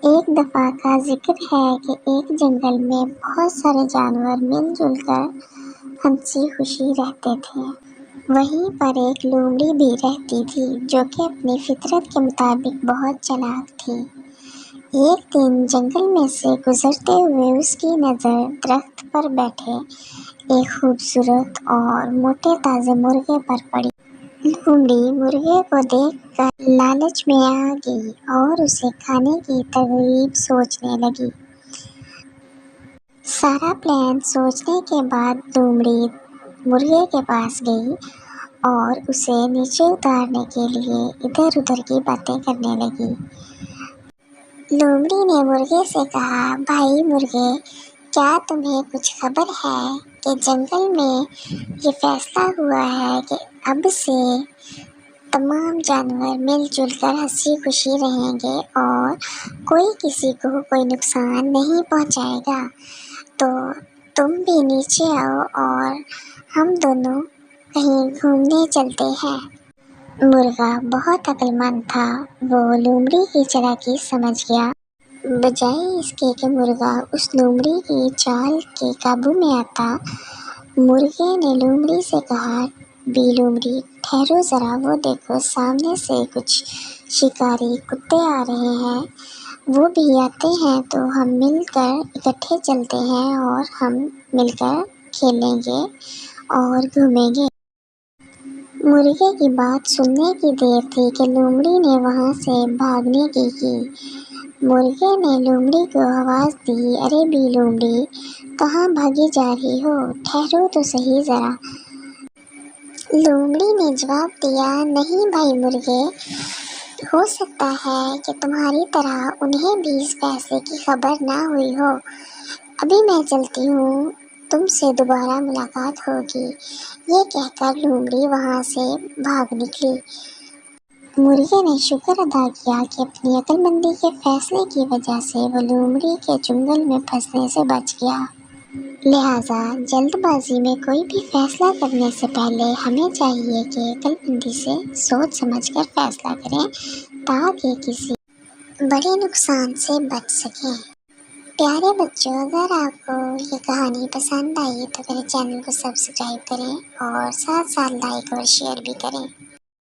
ایک دفعہ کا ذکر ہے کہ ایک جنگل میں بہت سارے جانور مل جل کر ہنسی خوشی رہتے تھے۔ وہیں پر ایک لومڑی بھی رہتی تھی جو کہ اپنی فطرت کے مطابق بہت چالاک تھی۔ ایک دن جنگل میں سے گزرتے ہوئے اس کی نظر درخت پر بیٹھے ایک خوبصورت اور موٹے تازے مرغے پر پڑی۔ لومڑی مرغے کو دیکھ کر لالچ میں آ گئی اور اسے کھانے کی ترغیب سوچنے لگی۔ سارا پلان سوچنے کے بعد لومڑی مرغے کے پاس گئی اور اسے نیچے اتارنے کے لیے ادھر ادھر کی باتیں کرنے لگی۔ لومڑی نے مرغے سے کہا، بھائی مرغے، کیا تمہیں کچھ خبر ہے کہ جنگل میں یہ فیصلہ ہوا ہے کہ اب سے تمام جانور مل جل کر ہنسی خوشی رہیں گے اور کوئی کسی کو کوئی نقصان نہیں پہنچائے گا، تو تم بھی نیچے آؤ اور ہم دونوں کہیں گھومنے چلتے ہیں۔ مرغا بہت عقل مند تھا، وہ لومڑی کی چالاکی سمجھ گیا۔ بجائے اس کے کہ مرغا اس لومڑی کی چال کے قابو میں آتا، مرغے نے لومڑی سے کہا، بی لومڑی ٹھہرو ذرا، وہ دیکھو سامنے سے کچھ شکاری کتے آ رہے ہیں، وہ بھی آتے ہیں تو ہم مل کر اکٹھے چلتے ہیں اور ہم مل کر کھیلیں گے اور گھومیں گے۔ مرغے کی بات سننے کی دیر تھی کہ لومڑی نے وہاں سے بھاگنے کی۔ مرغے نے لومڑی کو آواز دی، ارے بی لومڑی، کہاں بھاگی جا رہی ہو، ٹھہرو تو صحیح ذرا۔ لومڑی نے جواب دیا، نہیں بھائی مرغے، ہو سکتا ہے کہ تمہاری طرح انہیں بھی اس فیصلے کی خبر نہ ہوئی ہو، ابھی میں چلتی ہوں، تم سے دوبارہ ملاقات ہوگی۔ یہ کہہ کر لومڑی وہاں سے بھاگ نکلی۔ مرغے نے شکر ادا کیا کہ اپنی عقل مندی کے فیصلے کی وجہ سے وہ لومڑی کے چنگل میں پھنسنے سے بچ گیا۔ لہٰذا جلد بازی میں کوئی بھی فیصلہ کرنے سے پہلے ہمیں چاہیے کہ عقل مندی سے سوچ سمجھ کر فیصلہ کریں تاکہ کسی بڑے نقصان سے بچ سکیں۔ پیارے بچوں، اگر آپ کو یہ کہانی پسند آئی تو میرے چینل کو سبسکرائب کریں اور ساتھ ساتھ لائک اور شیئر بھی کریں۔